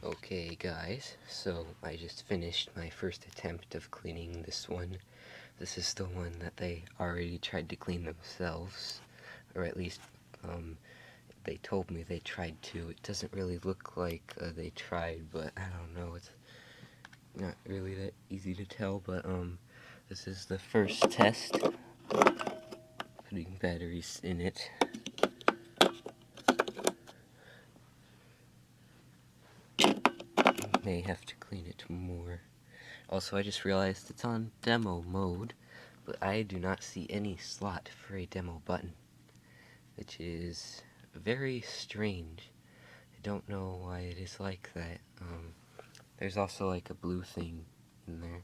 Okay guys, so I just finished my first attempt of cleaning this one. This is the one that they already tried to clean themselves, or at least they told me they tried to. It doesn't really look like they tried, but I don't know, it's not really that easy to tell, but this is the first test, putting batteries in it. May have to clean it more. Also, I just realized it's on demo mode, but I do not see any slot for a demo button, which is very strange. I don't know why it is like that. There's also like a blue thing in there.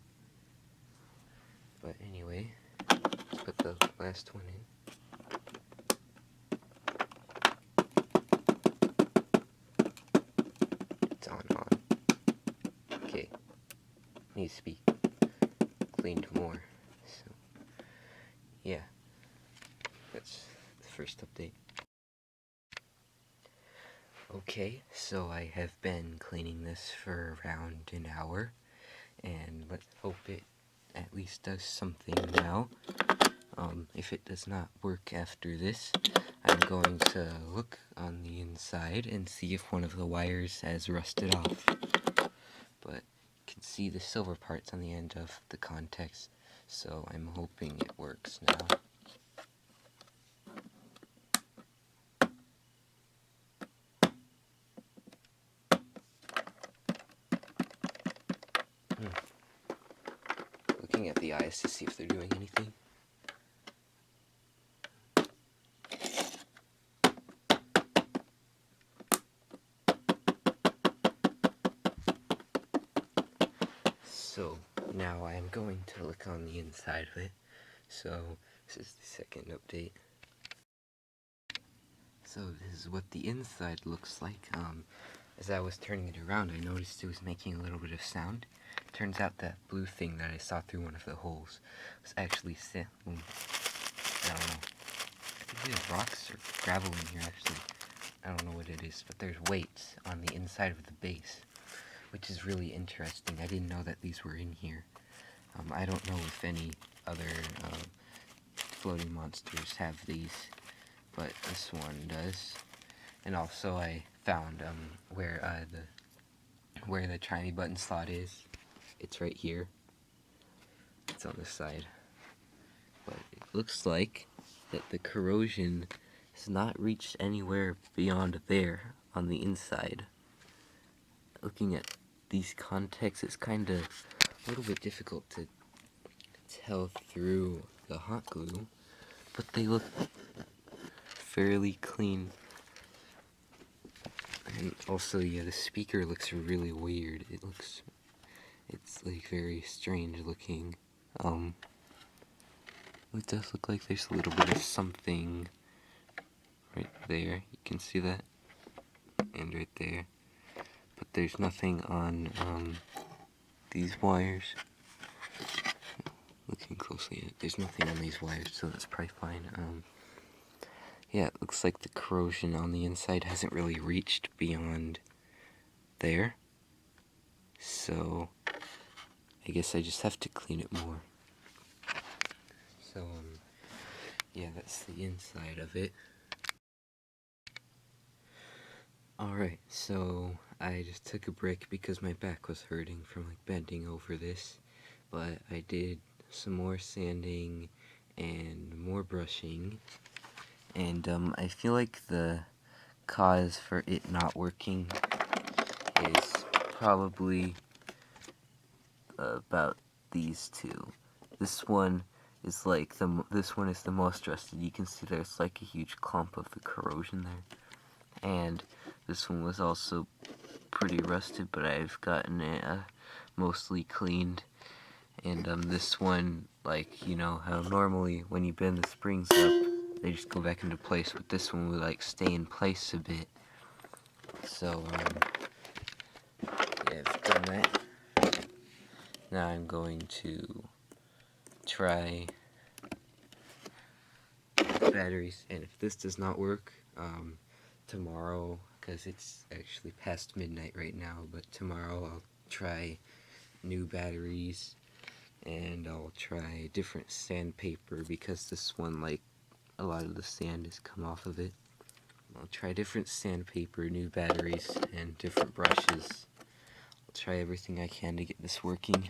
But anyway, let's put the last one in. It's on. Okay, needs to be cleaned more. So, yeah, that's the first update. Okay, so I have been cleaning this for around an hour, and let's hope it at least does something now. If it does not work after this, I'm going to look on the inside and see if one of the wires has rusted off. But you can see the silver parts on the end of the contacts, so I'm hoping it works now. Looking at the eyes to see if they're doing anything. So now I'm going to look on the inside of it. So this is the second update. So this is what the inside looks like. As I was turning it around, I noticed it was making a little bit of sound. Turns out that blue thing that I saw through one of the holes was actually I don't know. I think there's rocks or gravel in here actually. I don't know what it is, but there's weights on the inside of the base, which is really interesting. I didn't know that these were in here. I don't know if any other floating monsters have these, but this one does. And also I found where the try me button slot is. It's right here. It's on this side. But it looks like that the corrosion has not reached anywhere beyond there on the inside. Looking at these contacts, it's kind of a little bit difficult to tell through the hot glue, but they look fairly clean. And also, yeah, the speaker looks really weird. It's like very strange looking. It does look like there's a little bit of something right there. You can see that, and right there. But there's nothing on these wires. Looking closely at it, there's nothing on these wires, so that's probably fine. Yeah, it looks like the corrosion on the inside hasn't really reached beyond there. So I guess I just have to clean it more. So, yeah, that's the inside of it. Alright, so I just took a break because my back was hurting from like bending over this, but I did some more sanding and more brushing, and I feel like the cause for it not working is probably about these two. This one is like this one is the most rusted. You can see there's like a huge clump of the corrosion there, and this one was also pretty rusted, but I've gotten it mostly cleaned. And this one, like, you know how normally when you bend the springs up, they just go back into place, but this one will like stay in place a bit. So yeah, I've done that. Now I'm going to try batteries, and if this does not work, tomorrow, because it's actually past midnight right now, but tomorrow I'll try new batteries, and I'll try different sandpaper because this one, like, a lot of the sand has come off of it. I'll try different sandpaper, new batteries, and different brushes. I'll try everything I can to get this working.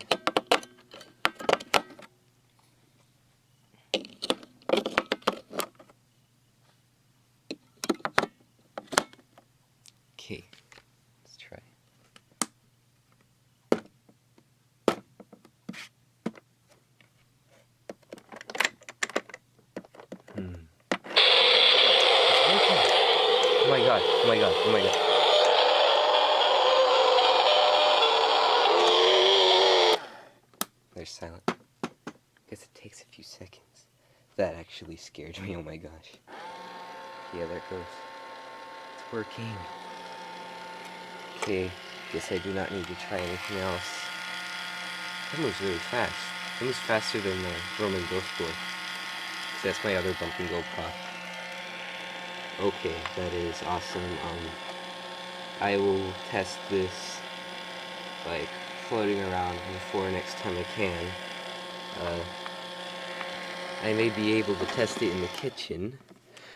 Okay, let's try. Oh my god, oh my god, oh my god. They're silent. I guess it takes a few seconds. That actually scared me, oh my gosh. Yeah, there it goes. It's working. Okay, guess I do not need to try anything else. That moves really fast. It moves faster than the Roman ghost boy. That's my other bump and go pop. Okay, that is awesome. I will test this, like, floating around before next time I can. I may be able to test it in the kitchen,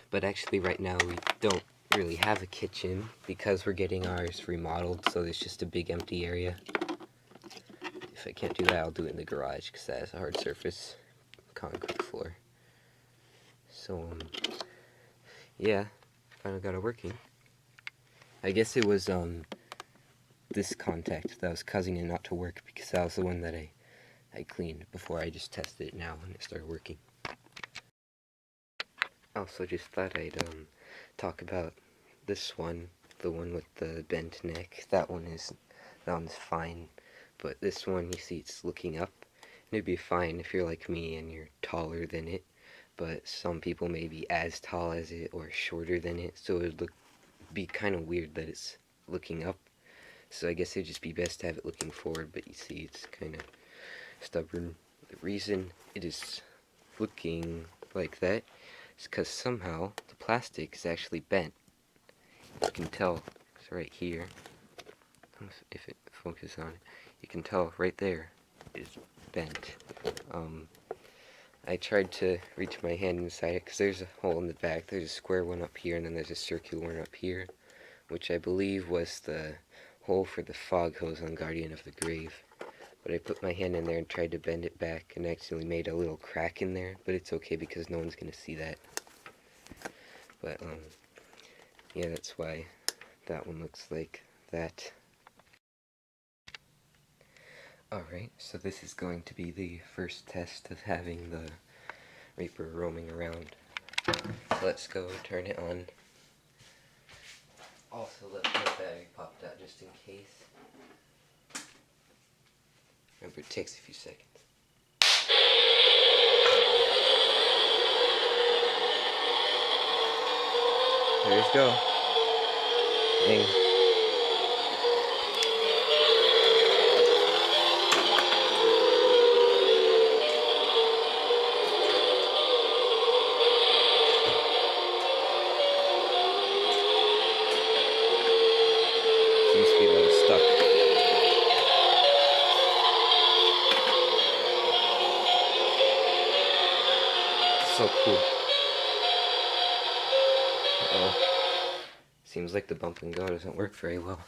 but actually right now we don't really have a kitchen because we're getting ours remodeled, so there's just a big empty area. If I can't do that, I'll do it in the garage because that has a hard surface, concrete floor. So, yeah, finally got it working. I guess it was, this contact that was causing it not to work because that was the one that I cleaned before I just tested it now and it started working. Also just thought I'd, talk about this one, the one with the bent neck. That one's fine, but this one, you see, it's looking up. And it'd be fine if you're like me and you're taller than it, but some people may be as tall as it or shorter than it, so it would be kind of weird that it's looking up. So I guess it'd just be best to have it looking forward, but you see it's kind of stubborn. The reason it is looking like that is because somehow the plastic is actually bent. You can tell, it's right here. If it focuses on it, you can tell right there is bent. I tried to reach my hand inside it because there's a hole in the back. There's a square one up here, and then there's a circular one up here, which I believe was the hole for the fog hose on Guardian of the Grave. But I put my hand in there and tried to bend it back and accidentally made a little crack in there, but it's okay because no one's gonna see that. But yeah, that's why that one looks like that. Alright, so this is going to be the first test of having the Reaper roaming around. So let's go turn it on. Also, let my battery popped out just in case. Remember, it takes a few seconds. There you go. Ding. Seems to be a little stuck. So cool. Uh-oh. Seems like the bump and go doesn't work very well.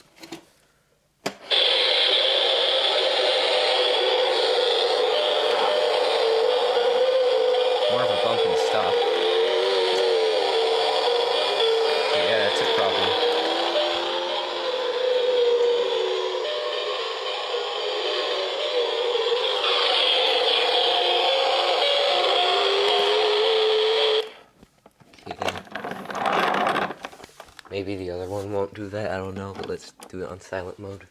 More of a bump and stop. Yeah, that's a problem. Maybe the other one won't do that, I don't know, but let's do it on silent mode.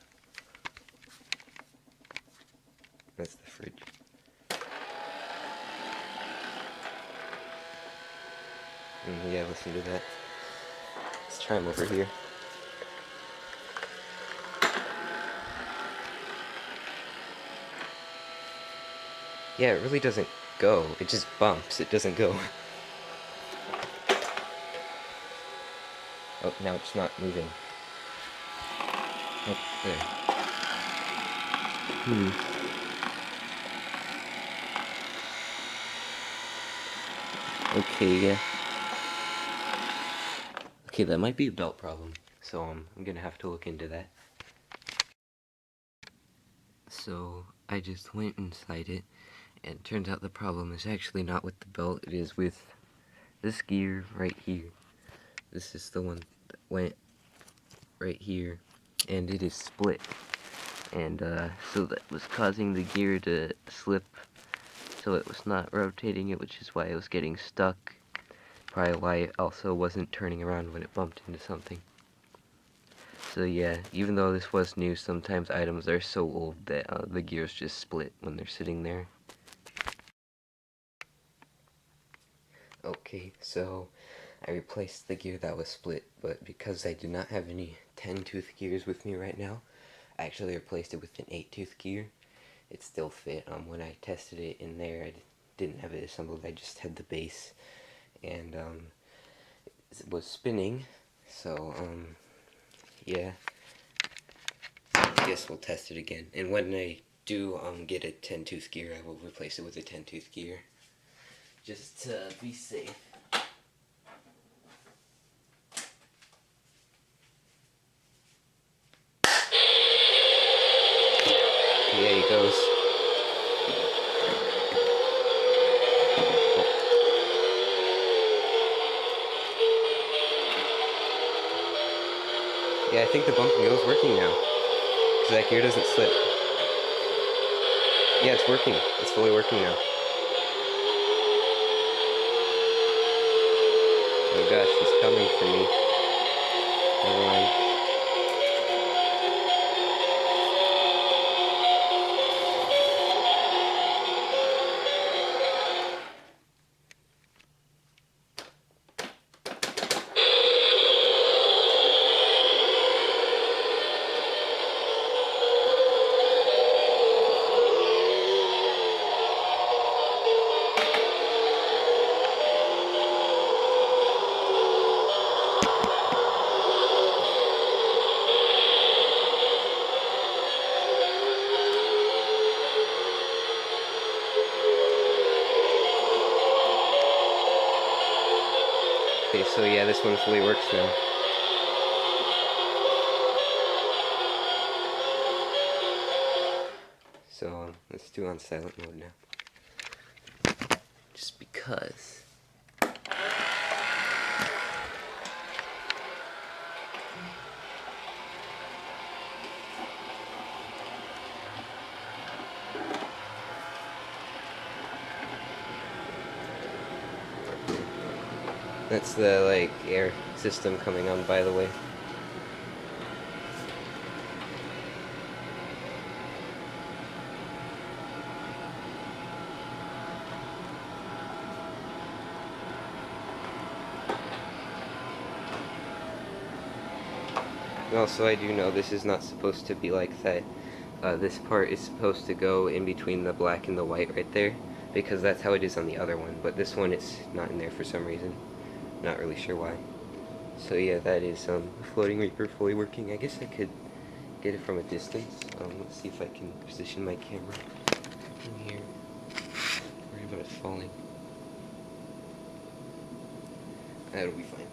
That's the fridge. Yeah, listen to that. Let's try them over here. Yeah, it really doesn't go. It just bumps. It doesn't go. Oh, now it's not moving. Oh, there. Okay, yeah. Okay, that might be a belt problem. So I'm gonna have to look into that. So I just went inside it, and it turns out the problem is actually not with the belt. It is with this gear right here. This is the one that went right here, and it is split. And so that was causing the gear to slip, so it was not rotating it, which is why it was getting stuck. Probably why it also wasn't turning around when it bumped into something. So yeah, even though this was new, sometimes items are so old that the gears just split when they're sitting there. Okay, so I replaced the gear that was split, but because I do not have any 10-tooth gears with me right now, I actually replaced it with an 8-tooth gear. It still fit. When I tested it in there, I didn't have it assembled. I just had the base, and it was spinning. So yeah, I guess we'll test it again. And when I do get a 10-tooth gear, I will replace it with a 10-tooth gear, just to be safe. Yeah, he goes. Yeah, I think the bumping wheel is working now, because that gear doesn't slip. Yeah, it's working. It's fully working now. Oh gosh, he's coming for me. Everyone. Okay, so yeah, this one fully works now. So let's do on silent mode now. Just because. That's the like air system coming on, by the way. Also, I do know this is not supposed to be like that. This part is supposed to go in between the black and the white right there, because that's how it is on the other one, but this one it's not in there for some reason. Not really sure why. So yeah, that is Floating Reaper fully working. I guess I could get it from a distance. Let's see if I can position my camera in here. Worried about it falling. That'll be fine.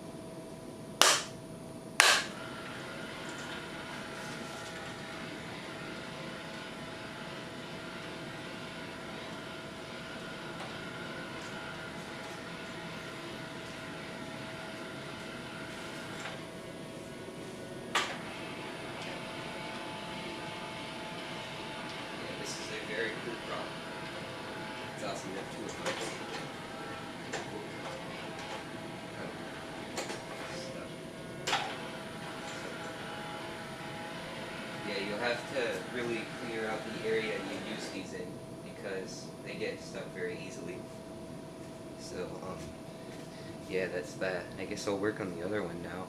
Yeah, this is a very cool problem. It's awesome to have two of those. Yeah, you'll have to really clear out the area you use these in, because they get stuck very easily. So, yeah, that's that. I guess I'll work on the other one now.